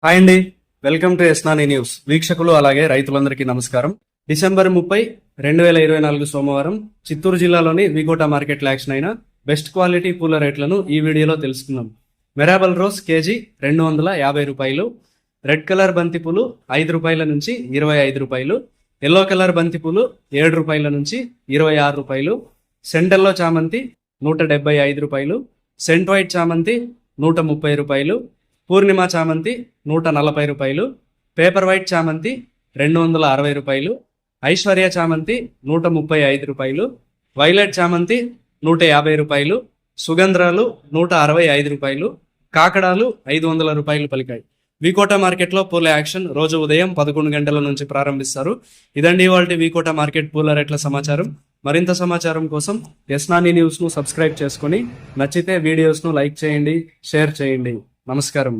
Hi అండి. Welcome to ఎస్నాని news. వీక్షకులు అలాగే రైతులందరికీ నమస్కారం. డిసెంబర్ 30, 2024 సోమవారం చిత్తూరు జిల్లాలోని వికోట మార్కెట్లో యాక్షన్ అయిన బెస్ట్ క్వాలిటీ పూల రేట్లను ఈ వీడియోలో తెలుసుకుందాం. మెరాబల్ రోజ్ కేజీ 250 రూపాయలు, రెడ్ కలర్ బంతిపూలు 5 రూపాయల నుంచి 25 రూపాయలు, ఎల్లో కలర్ బంతిపూలు 7 రూపాయల నుంచి 26 రూపాయలు, సెంటెల్లో చామంతి 175 రూపాయలు, సెంట్ వైట్ చామంతి 130 రూపాయలు, పూర్ణిమ చామంతి 140 రూపాయలు, పేపర్ వైట్ చామంతి 260 రూపాయలు, ఐశ్వర్య చామంతి 135 రూపాయలు, వైలెట్ చామంతి 150 రూపాయలు, సుగంధ్రాలు 165 రూపాయలు, కాకడాలు 500 రూపాయలు పలికాయి. వికోట మార్కెట్లో పూల యాక్షన్ రోజు ఉదయం 11 గంటల నుంచి ప్రారంభిస్తారు. ఇదండి ఇవాల్టి వికోట మార్కెట్ పూల రేట్ల సమాచారం. మరింత సమాచారం కోసం ఎస్నాని న్యూస్ను సబ్స్క్రైబ్ చేసుకొని నచ్చితే వీడియోస్ను లైక్ చేయండి, షేర్ చేయండి. నమస్కారం.